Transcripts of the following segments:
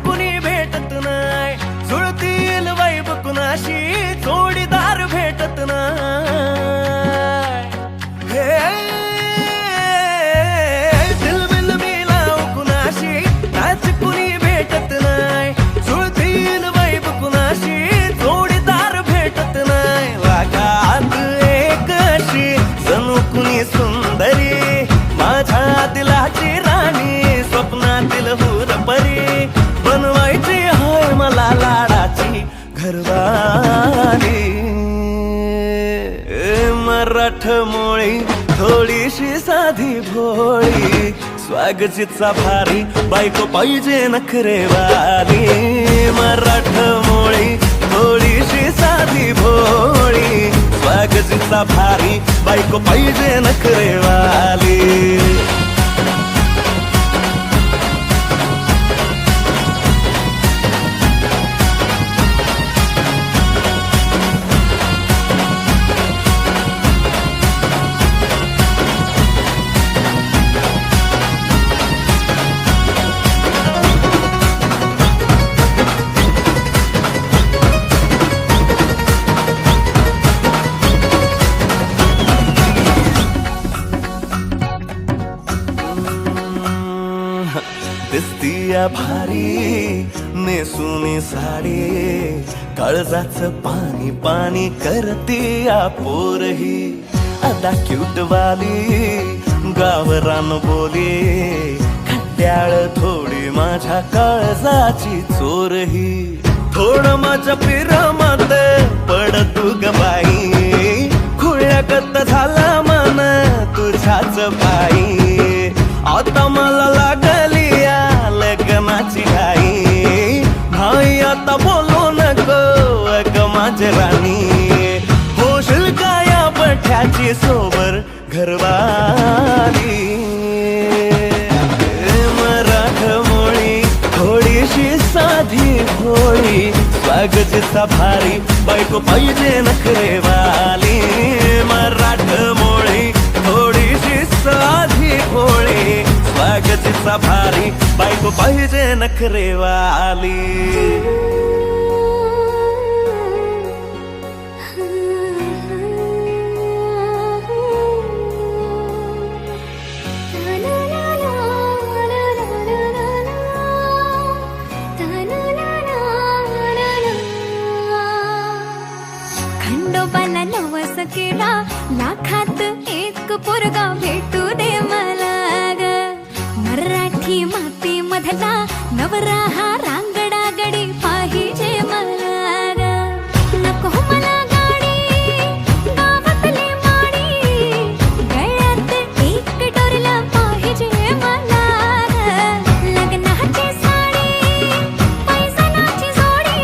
कुणी भेटत नाही, जुळतील वाईब कुणाशी जोडीदार भेटत नाही. दिलबिल मी लाव कुणाशी आज कुणी भेटत नाही, जुळतील वाईब कुणाशी जोडीदार भेटत नाही. वागात एक अशी जणू कुणी सुंदरी, माझ्या दिलाची राणी, स्वप्नातील हुरपरी, बनवायची होय मला लाडाची घरवाली. मराठमोळी थोडीशी साधी भोळी, स्वागतीचा भारी बायको पाहिजे नखरेवाली. मराठमोळी थोडीशी साधी भोळी, स्वागतीचा भारी बायको पाहिजे नखरेवाली. दिसतीया भारी नेसुनी साडी, काळजाच पाणी पाणी करतीया पोरही. आता क्यूट वाली गावरान बोली, खट्याळ थोडी माझ्या काळजाची चोरही. थोडं माझ्या प्रेमात पड तू ग बाई, खुळ्यागत झाला मन तुझ्याच पायी. आता मला लागली या लग्नाची घाई, भाई आता बोलू नको अग माझी राणी. होशील का या बठ्याची सोबर घरवाली. मराठमोळी थोडीशी साधी भोळी, स्वागतीचा भारी बायको पाहिजे नखरेवाली. मराठमोळी थोडीशी साधी भोळी, स्वागतीचा भारी बायको पाहिजे नखरेवाली. खंडोबाला नवस केला, लाखात एक पोरगा भेटू दे मला ग. मराठी माती मधला नवरा हा रांगडा गडी पाहिजे मला ग. नको मला गाडी गावातली माडी, गळ्यात एक डोरला पाहिजे मला ग. लग्नाची साडी पैसनाची जोडी,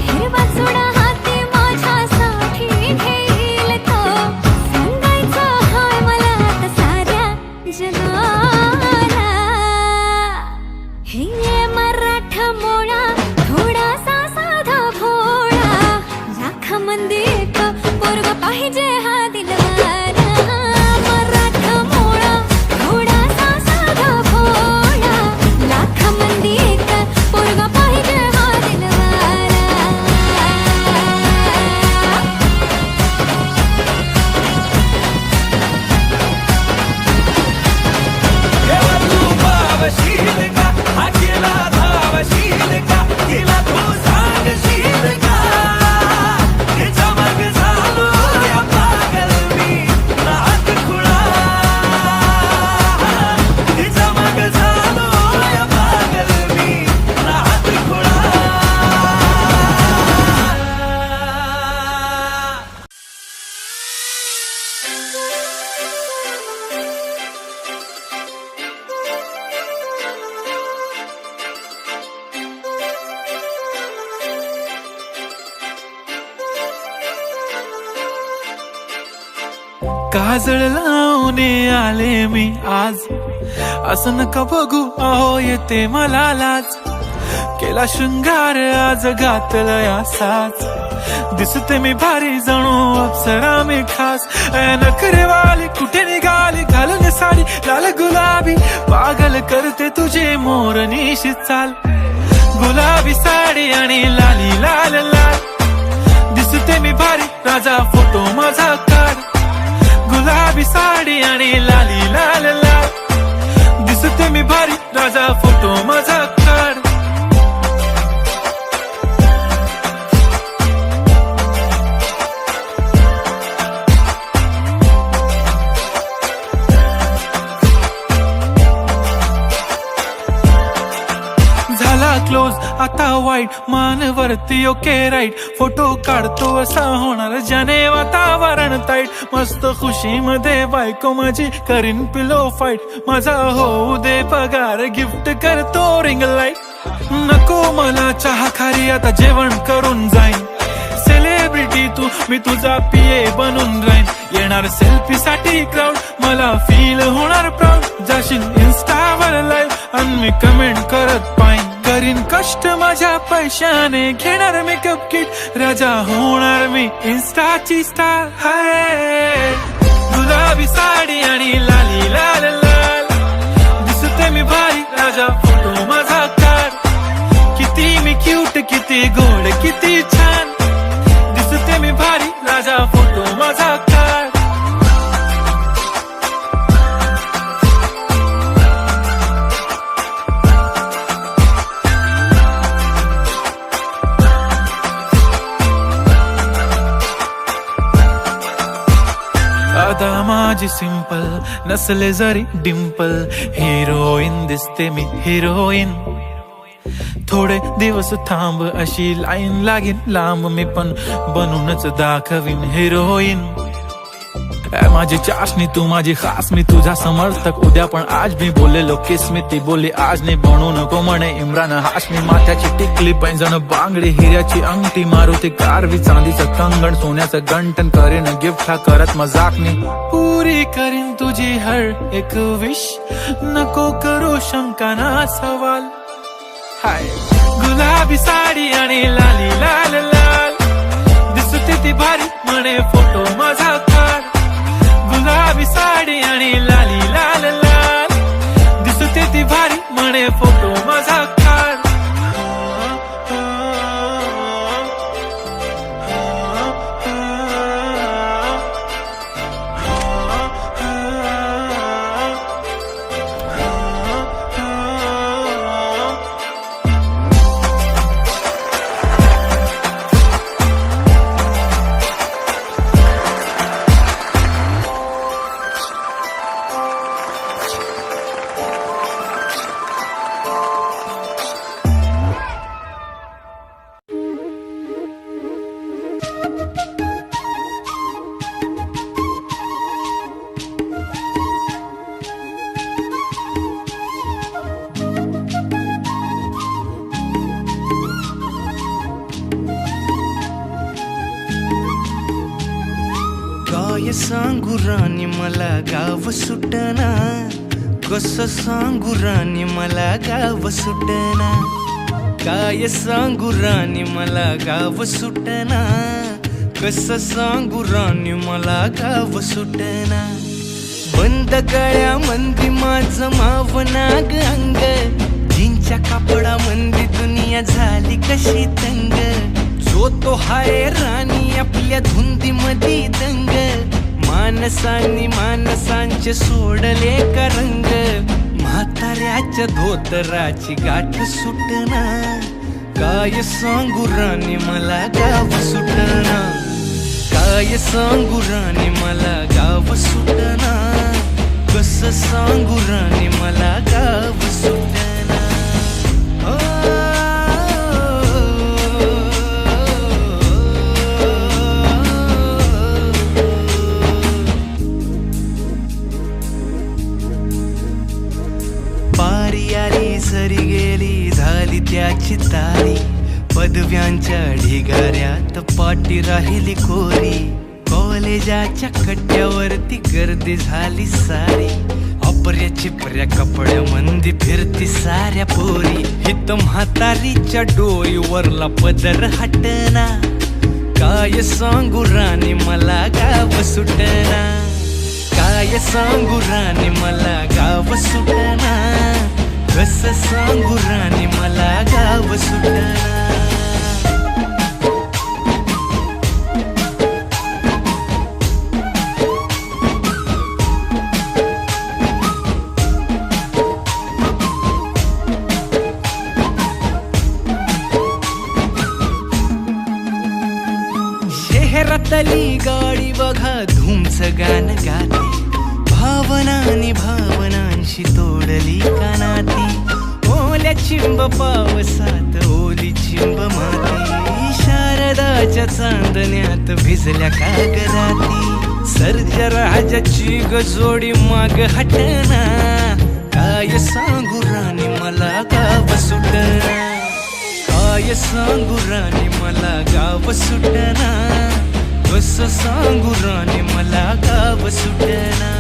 हिरवा चुडा हाती माझ्यासाठी घेईल तो. सांगायचं हाय मला आता साऱ्या जगाला, हे मराठमोळा थोडासा साधा भोळा, लाखामध्ये एक पोरगा पाहिजे हा दिलवाला. मराठमोळा थोडासा साधा भोळा, लाखामध्ये एक पोरगा पाहिजे हा दिलवाला. तेव्हा तू पावशील का, हा केला धावशील का, तिला तू सांगशील का. तिच्या मग झालो या पागल मी नाक खुळा, तिच्या मग झालो या पागल मी नाक खुळा. काजळ लावणे आले मी आज, असं नका बघू अहो येते मला लाज. केला शृंगार आज घातलं या साज, दिसते मी भारी जणू अप्सरा मी खास. नखरेवाली कुठे निघाली घालून साडी लाल गुलाबी, पागल करते तुझे मोरनीशी चाल. गुलाबी साडी आणि लाली लाल लाल दिसते मी भारी राजा फोटो माझा काढ गुलाबी साडी आणि लाली लाल लाल दिसते मी भारी राजा फोटो माझा काढ झाला क्लोज आता वाईट मान वरती ओके राईट फोटो काढतो असा होणार ज्याने वातावरण ताईट मस्त खुशी मध्ये बायको माझी करीन पिलो फाईट माझा होऊ दे पगार गिफ्ट करतो रिंग लाईट नको मला चहा खारी आता जेवण करून जाईन सेलिब्रिटी तू मी तुझा पिये बनून राहीन येणार सेल्फी साठी क्राऊड मला फील होणार प्राऊड जाशील इन्स्टावर लाईव्ह आणि मी कमेंट करत पाहिन करीन कष्ट माझ्या पैशाने घेणार मेकअप किट राजा होणार मी इन्स्टाची स्टार हाय गुलाबी साडी आणि लाली लाल लाल दिसते मी भारी राजा फोटो माझा काढ किती मी क्यूट किती गोड किती छान दिसते मी भारी राजा फोटो माझा काढ अदा माझी सिंपल नसले जरी डिंपल हिरोईन दिसते मी हिरोईन थोडे दिवस थांब अशी लाईन लागेल लांब मी पण बनूनच दाखवीन हिरोईन माझी चाशनी तू माझी खास मी तुझा समर्थक उद्या पण आज मी बोललेलो किस मी ती बोलली आज नाही बनू नको म्हणे इम्रान हाशमी माथ्याची टिकली पैंजण बांगडी हिऱ्याची अंगठी मारुती कारवी चांदीचं कंगण सोन्याचं गंटन करीन गिफ्ट हा करत मजाकनी पुरी करीन तुझी हर एक विश नको करू शंका ना सवाल हाय गुलाबी साडी आणि लाली लाल लाल दिसते ती भारी म्हणे फोटो माझा काढ गुलाबी साडी आणि लाली लाल लाल दिसते ती भारी म्हणे फोटो माझा काढ काय सांगू राणी मला गाव सुटना कसं सांगू राणी मला गाव सुटना काय सांगू राणी मला गाव सुटना कसं सांगू राणी मला गाव सुटना बंद गळ्या मंदी माझं मावनाग अंग जींच्या कापडा मंदी दुनिया झाली कशी तंग जो तो हाय राणी आपल्या धुंदी मधी दंग मानसांनी मानसांचे सोडले का रंग म्हाताऱ्याच्या धोतराची गाठ सुटना काय सांगू राणी मला गाव सुटना काय सांगू राणी मला गाव सुटना कसं सांगू राणी मला गाव सुटना सरी गेली झाली त्याची तारी पदव्यांच्या ढिगाऱ्यात पाठी राहिली कोरी कॉलेजाच्या कट्ट्यावरती गर्दी झाली सारी अपर्या चिपऱ्या कपड्या मंदी फिरती साऱ्या पोरी हित म्हातारीच्या डोईवरला पदर हटना काय सांगू राणी मला गाव सुटना काय सांगू राणी मला गाव सुटना कसं सांगू राणी मला गाव सुटना. शहरातली गाडी बघा धूमच गाण गाते, भावनांनी भावनांशी तोडली कानाती. ओल्या चिंब पावसात ओली चिंब माती, शारदाच्या चांदण्यात भिजल्या कागदाती. सर्जा राजाची गजोडी माग हटना, काय सांगू राणी मला गाव सुटना. काय सांगू राणी मला गाव सुटना, कसं सांगू राणी मला गाव सुटना.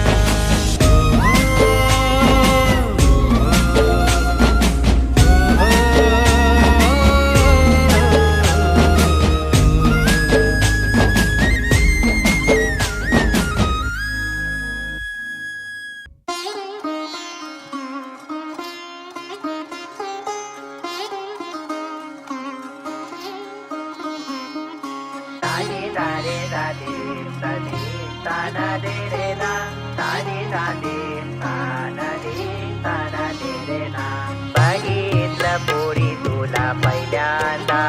बघितलं पोरी तुला पहिल्यांदा,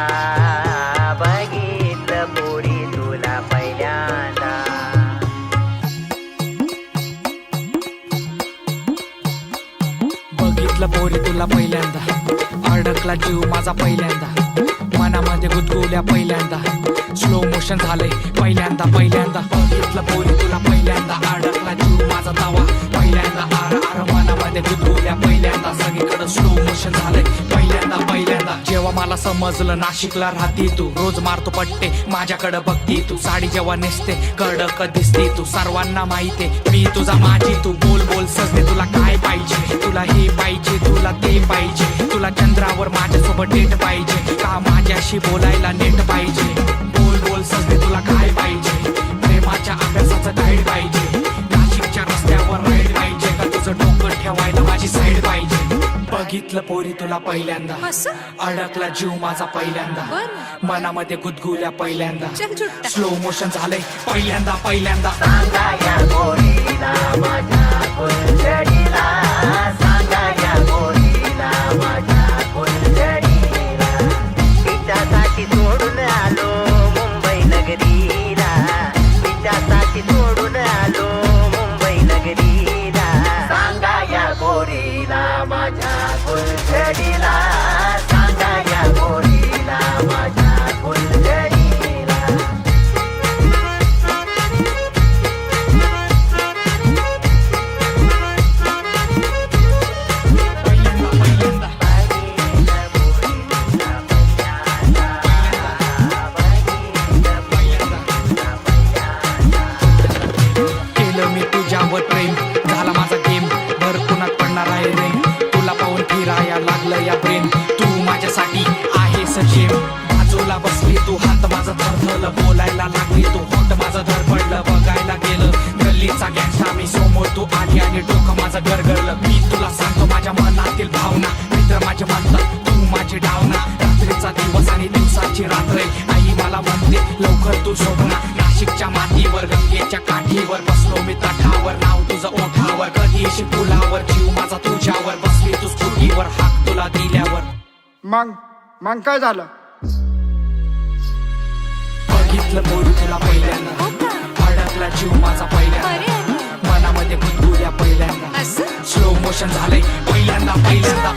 बघितलं पोरी तुला पहिल्यांदा. बघितलं पोरी तुला पहिल्यांदा, अडकला जीव माझा पहिल्यांदा. मनामध्ये गुदगुल्या पहिल्यांदा, स्लो मोशन झालंय पहिल्यांदा. बघितलं पोरी तुला पहिल्यांदा, अडकला जीव माझा तवा पहिल्यांदा. आर आर मनामध्ये गुदगुल्या पहिल्यांदा, सगळीकडे स्लो मोशन झालंय पहिल्यांदा. जेव्हा मला समजलं नाशिकला राहती तू, रोज मारतो पट्टे माझ्याकडे बघती तू. साडी जेव्हा नेसते कडक दिसती तू, सर्वांना माहिती मी तुझा माझी तू. बोल बोल सजने तुला काय पाहिजे, तुला हे पाहिजे तुला ते पाहिजे. तुला चंद्रावर माझ्यासोबत डेट पाहिजे, का माझ्याशी बोलायला नेट पाहिजे. बोल बोल सजने तुला काय पाहिजे, प्रेमाच्या अभ्यासाचं गाईड पाहिजे. नाशिकच्या रस्त्यावर राईड पाहिजे, का तुझं डोकं ठेवायला माझी साईड पाहिजे. बघितलं पोरी तुला पहिल्यांदा, अडकला जीव माझा पहिल्यांदा. मनामध्ये गुदगुल्या पहिल्यांदा, स्लो मोशन झालंय पहिल्यांदा. सांगा या पोरीला माझ्या फुलझडीला, सांगा या पोरीला माझ्या फुलझडीला. तिच्यासाठी सोडून आलो मुंबई नगरीला, तिच्यासाठी सोडून आलो मुंबई नगरीला. सांगा या पोरीला माझ्या फुलझडीला, सांगा या पोरीला माझ्या फुलझडीला. केलं मी तुझ्यावर प्रेम, झाला माझा गेम, भर पुन्हा पडणार आहे रे. तुला पाहून फिराया लागलं या ब्रेन, तू माझ्यासाठी आहे सजेम. बाजूला बसली तू, हात माझा थरथरलं, बोलायला लागली तू, होट माझं धडपडलं. बघायला गेलं गल्लीचा गँगस्टा मी, समोर तू आली आणि डोकं माझं गरगरलं. मी तुला सांगतो माझ्या मनातील भावना, मित्र माझे म्हणतात तू माझी डावना. रात्रीचा दिवस आणि दिवसाची रात्र, आई मला म्हणते लवकर तू शोभना. नाशिकच्या मातीवर गंगेच्या काठीवर बसलो मी तटावर, नाव तुझं ओठावर. कधी येशील पुलावर, जीव माझा तुझ्यावर. बसली तू स्कूटीवर, हाक तुला दिल्यावर. मग काय झालं? बघितलं पोरी तुला पहिल्यांदा, अडकला जीव माझा पहिल्यांदा. मनामध्ये गुदगुल्या पहिल्यांदा, स्लो मोशन झालंय पहिल्यांदा.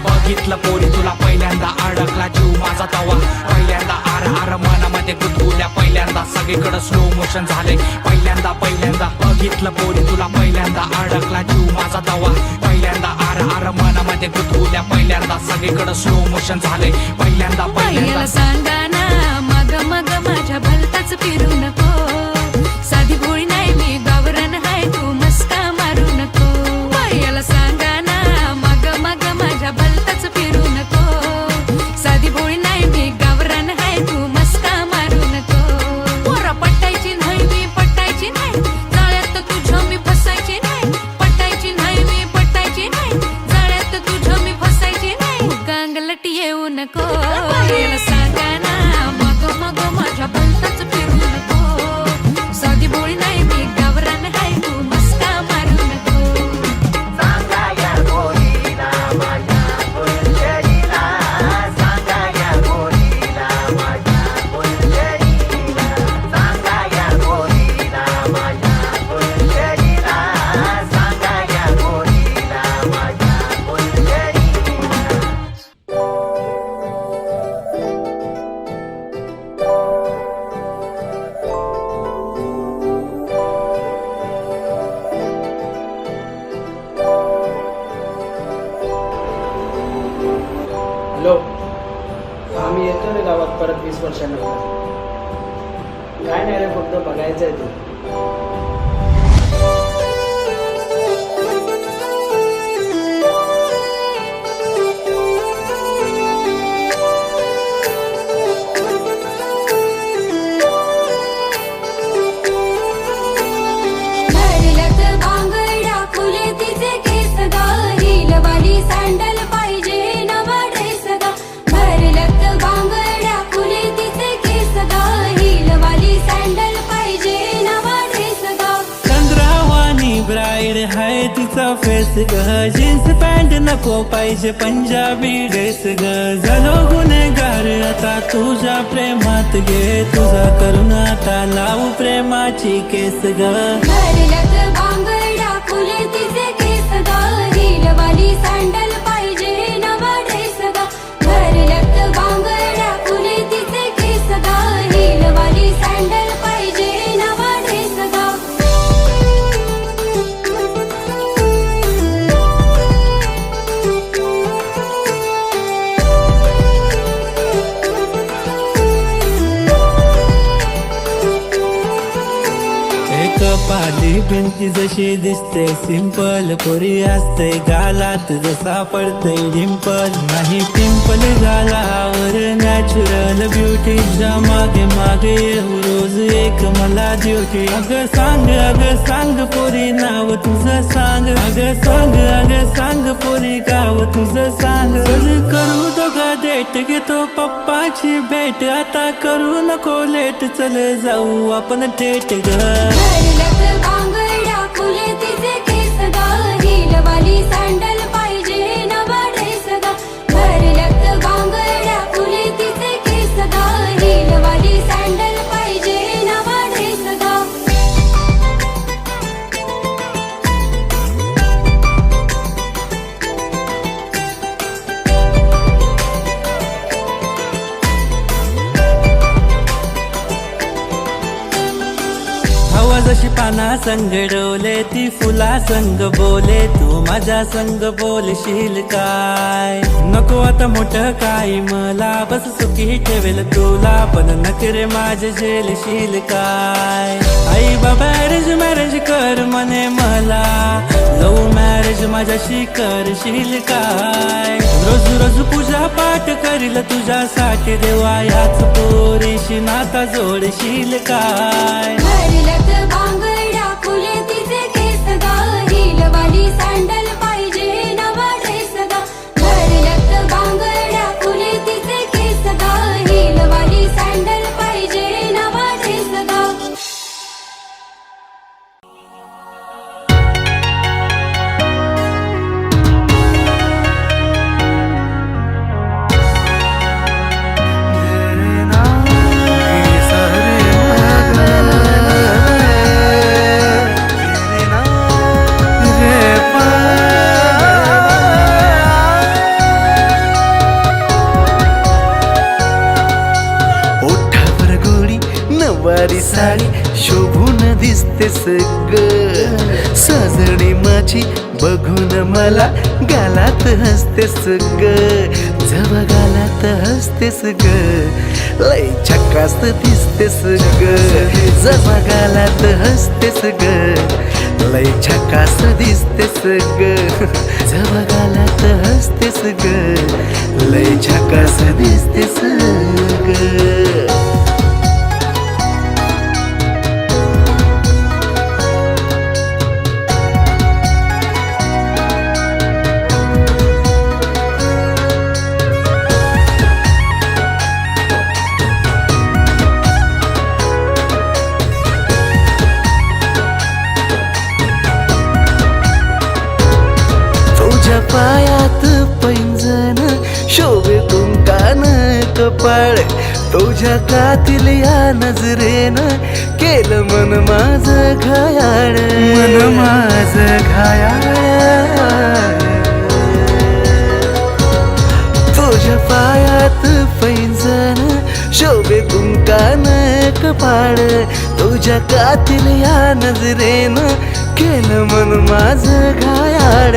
बघितलं पोरी तुला पहिल्यांदा, अडकला जीव माझा तवा पहिल्यांदा. आर आर मनामध्ये गुदगुल्या पहिल्यांदा, सगळीकडे स्लो मोशन झालंय पहिल्यांदा. बघितलं पोरी तुला पहिल्यांदा, अडकला जीव माझा तवा पहिल्यांदा. आर आर मनामध्ये गुदगुल्या पहिल्यांदा, सगळीकडे स्लो मोशन झालंय पहिल्यांदा. पहिल्याला सांगा ना मग मग माझ्या भलताच फिरू नको. साधी भोळी नाही मी गावरान हाय, तू मस्का मारू नको. पहिल्याला सांगा ना मग मग माझ्या भलताच फिरू नको. साधी भोळी नाही मी गावरान हाय, तू मस्का मारू नको. पोरा पटायची नाही मी पटायची नाही, जाळ्यात तुझ्या मी फसायची नाही. पटायची नाही मी पटायची नाही, जाळ्यात तुझ्या मी फसायची नाही. गांगल उलट येऊ नको याला सांगा ना मग मग माझ्या भलताच फिरू नको साधी बोळी नाही मी गावरान हाय तू मस्का मारू नको सांगा या गोरीला माझ्या फुलझडीला सांगा या गोरीला माझ्या फुलझडीला सांगा या गोरीला माझ्या फुलझडीला सांगा या गोरीला माझ्या फुलझडीला हॅलो आम्ही येतो रे गावात परत 20 वर्षानंतर. काय नाही रे फक्त बघायचं आहे तू. भरलत बांगड्या फुले तिचे केस ग हिलवाली सँडल पाहिजे नवा ड्रेस ग भरलत बांगड्या फुले तिचे केस ग हिलवाली सँडल पाहिजे नवा ड्रेस ग चंद्रावानी ब्राईड हाय तिचा फेस ग जीन्स पॅन्ट नको पाहिजे पंजाबी ड्रेस ग झालो गुन्हेगार आता तुझ्या प्रेमात घे तुझा करून आता लावू प्रेमाची केस ग भरलत बांगड्या फुले तिचे केस ग हिलवाली सँडल पाहिजे नवा ड्रेस ग भरलत बांगड्या फुले तिचे केस ग हिलवाली सँडल पाहिजे नवा ड्रेस ग एक पाली भिंती जशी दिसते सिंपल पोरी असते गालात जसा पडते डिंपल नाही पिंपल गालावर नॅचरल ब्युटीच्या मागे मागे येऊ रोज एक मला ड्युटी अगं सांग पोरी नाव तुझं सांग अगं सांग पोरी गाव तुझं सांग चल करू दोघा डेट घेतो पप्पाची भेट आता करू नको लेट चल जाऊ आपण थेट ग भरलत बांगड्या फुले तिचे केस ग हिलवाली सँडल पाहिजे नवा ड्रेस ग भरलत बांगड्या फुले तिचे केस ग हिलवाली सँडल पाहिजे नवा ड्रेस ग हवा जशी पाना संग डोले ती फुला संग बोले तू माझ्या संग बोलशील काय नको आता मोठं काय मला बस सुखी ठेवेल तुला पण नकरे माझे झेलशील काय आई बाबा अरेंज मॅरेज कर म्हणे मला लव्ह मॅरेज माझ्याशी करशील काय रोज रोज पूजा पाठ करील तुझ्यासाठी देवा याच पोरीशी नाता जोडशील काय भरलत बांगड्या फुले तिचे केस ग हिलवाली सँडल पाहिजे नवा ड्रेस ग भरलत बांगड्या फुले तिचे केस ग हिलवाली सँडल पाहिजे नवा ड्रेस ग ओठावर गोरी नवारी साडी शोभून दिसतेस ग साजणी माझी बघून मला गालात हसतेस ग जवा गालात हसतेस ग लय झकास दिसतेस ग जवा गालात हसतेस ग लय झकास दिसतेस ग जवा गालात हसतेस ग लय झकास दिसतेस ग कपाळ तुझ्या कातील या नजरेनं केलं मन माझं घायाळ मन माझं घायाळ तुझ्या पायात पैंजण शोभे कुंकान कपाळ तुझ्या कातील या नजरेनं केलं मन माझं घायाळ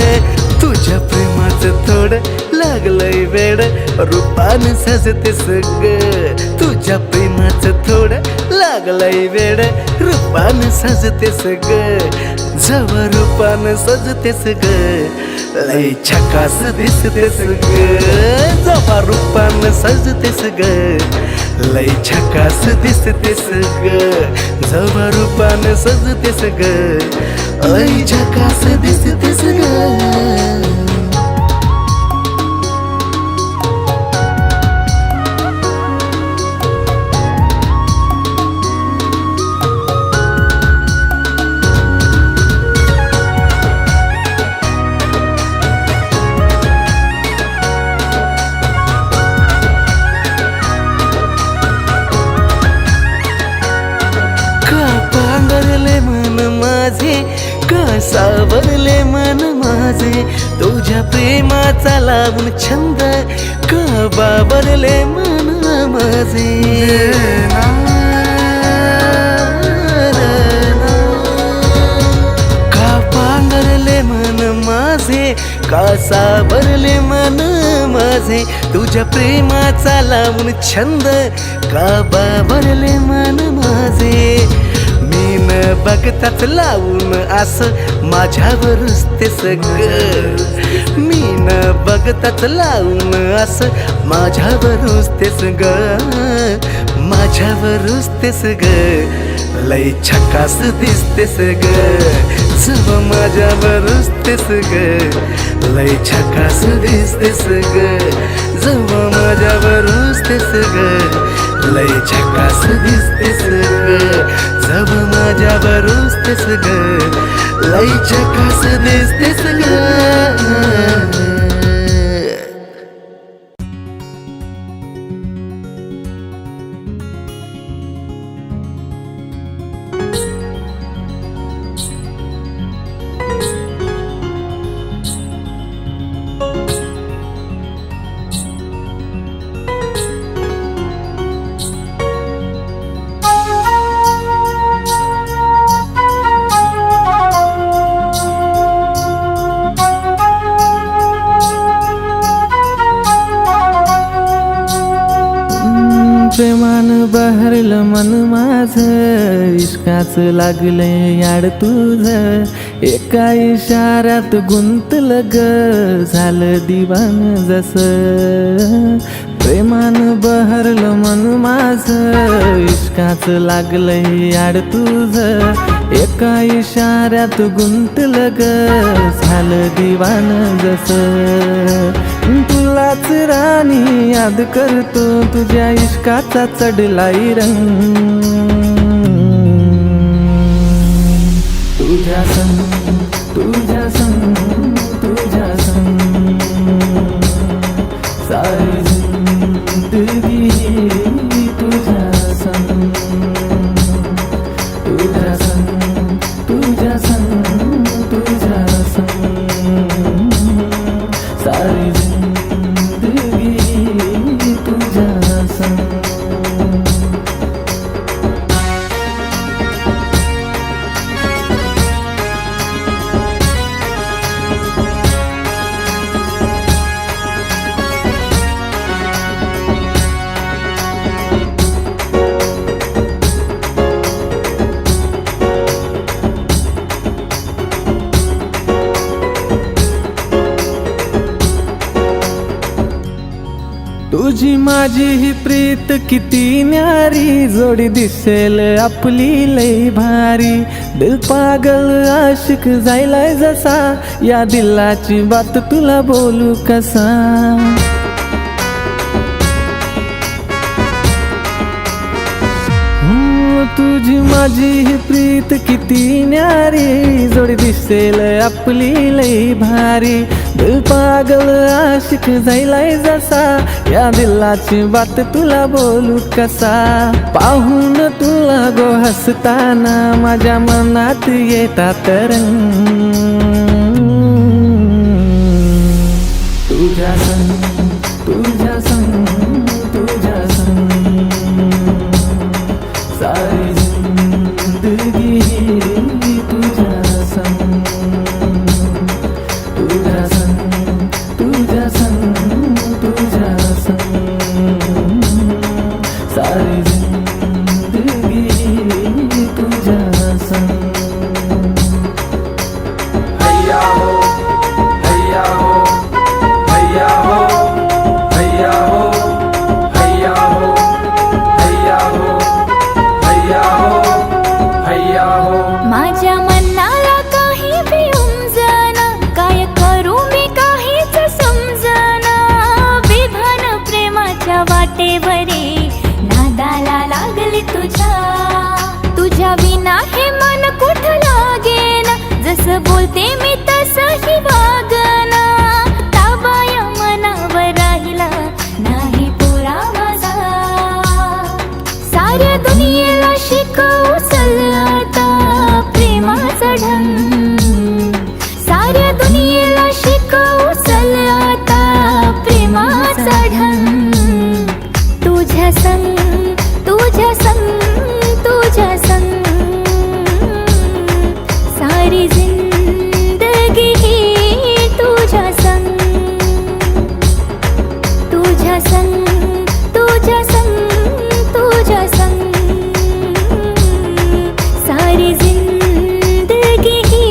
तुझ्या प्रेमाचं थोडं लागलंय वेड रूपान सजते सगळं तुझ्या प्रेमाचं थोडं लागलंय वेड रूपान सजते सगळं जवा रूपान सजते सगळं लय छकास दिसते सगळं जवा रूपान सजते सगळं लय छकास दिसते सगळं जवा रूपान सजते सगळं लय छकास दिसते सगळं सावरले मन माझे तुझ्या प्रेमाचा लावून छंद का बाबरले मन माझे का पांघरले मन माझे का सावरले मन माझे तुझ्या प्रेमाचा लावून छंद का बाबरले मन माझे न बघताच लावून असं माझ्यावरच ते सगळं मी न बघताच लावून असं माझ्यावरच ते सगळं माझ्यावरच ते सगळं लय छकास दिसते सगळं जव माझ्यावरच ते सगळं लय छकास दिसते सगळं जव माझ्यावरच ते सगळं लय छकास दिसते सगळं जव माझ्यावरच ते सगळं लय छकास दिसते सगळं प्रेमान बहरलं मन माझं इश्काचं लागले याड तुझं एका इशाऱ्यात गुंतलं ग झालं दिवान जसं प्रेमान बहरलं मन माझं इश्काचं लागलंय याड तुझं एका इशाऱ्यात गुंतलं ग झालं दिवान जसं तुलाच राणी याद करतो तुझ्या इश्काचा चढलाय रंग तुझ्या संग तुझ्या संग तुझ्या संग सारी जिंदगी तुझ्या संग तुझ्या संग तुझ्या संग तुझ्या संग सारी जिंदगी तुझ्या संग तुझी माझी ही प्रीत किती न्यारी जोडी दिसेल आपली लई भारी दिल पागल आशिक जायलाय जसा या दिलाची बात तुला बोलू कसा तू तुझी माझी ही प्रीत किती न्यारी, जोडी दिसेल आपली लई भारी. दिल पागल आशिक जाईलाय जसा, या दिलाची बात तुला बोलू कसा. पाहून तुला गो हसताना माझ्या मनात येतात रंग. तुझ्या संग तुझ्या संग तुझ्या संग सारी जिंदगी तुझ्या संग. तुझ्या संग तुझ्या संग तुझ्या संग सारी जिंदगी तुझ्या संग. हैया हो हैया हो हैया हो हैया हो हैया हो हैया हो हैया हो हैया हो. माझ्या मनाला काही भिऊन काय करू मी काहीच समजना. विधान प्रेमाच्या वाटेवरी नादाला लागली तुझ्या विना हे मन कुठं लागेना. जसं बोलते मी तसंही वागना. ताबाया मनावर राहिला नाही पोरा माझा. साऱ्या दुनियेला शिकवू चल आता प्रेमाचा ढंग. साऱ्या दुनियेला शिकवू चल आता प्रेमाचा ढंग. तुझ्या संग तुझ्या संग तुझ्या संग सारी जिंदगी ही तुझ्या संग. तुझ्या संग तुझ्या संग तुझ्या संग सारी जिंदगी ही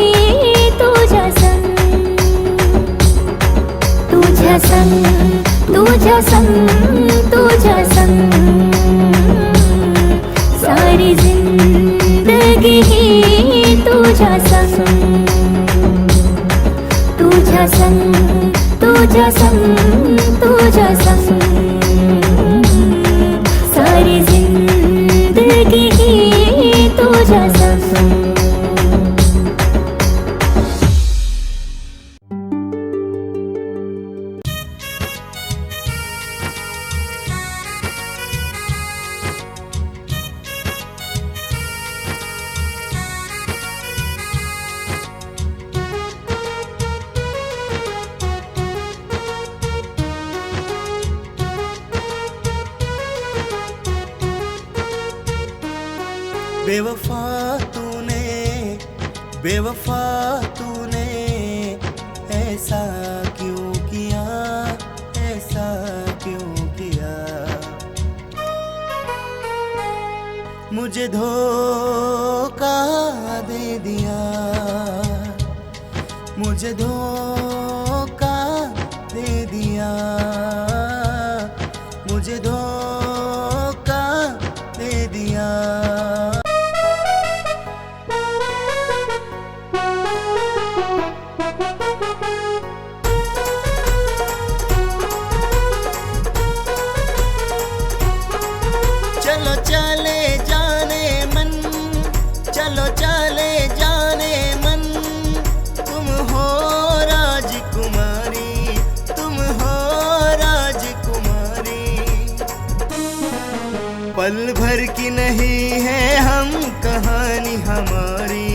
तुझ्या संग. तुझ्या संग तुझ्या संग तुझ्या संग सारी जिंदगी ही तुझ्या संग. तुझ्या संग तुझ्या संग तुझ्या संग सारी जिंदगी ही तुझ्या संग. बेवफा तूने ऐसा क्यों किया, ऐसा क्यों किया. मुझे धोखा दे दिया, मुझे धोखा दे दिया, मुझे धोखा दे दिया. चलो चले जाने मन, चलो चले जाने मन. तुम हो राजकुमारी, तुम हो राजकुमारी. पल भर की नहीं है हम कहानी हमारी,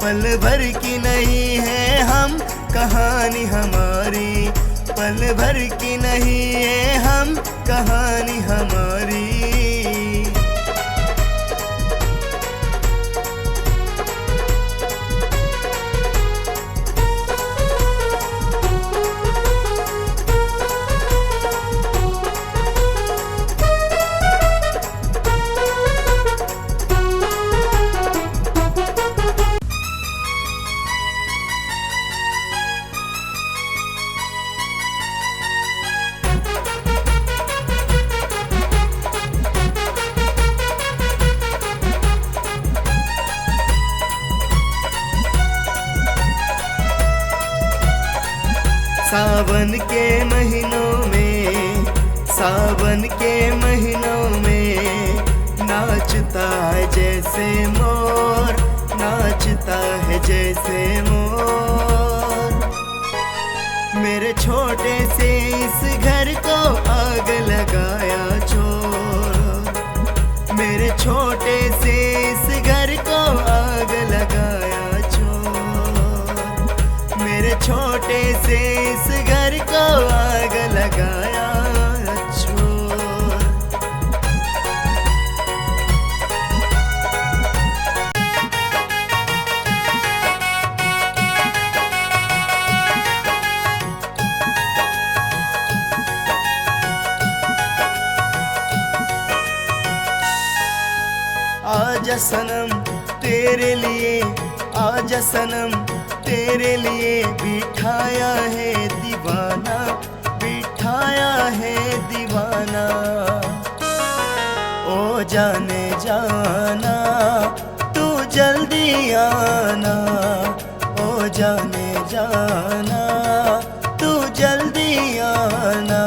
पल भर की नहीं है हम कहानी हमारी, पल भर की नहीं है हम कहानी हमारी. सावन के महीनों में, सावन के महीनों में नाच नाचता है जैसे मोर, नाचता है जैसे मोर। मेरे छोटे से इस घर को आग लगाया चोर, मेरे छोटे से इस घर को आग लगाया चोर, मेरे छोटे से इस घर को आग लगाया चोर। आजा सनम तेरे लिए, आजा सनम तेरे लिए बिठाया है दीवाना, बिठाया है दीवाना। ओ जाने जाना तू जल्दी आना, ओ जाने जाना तू जल्दी आना।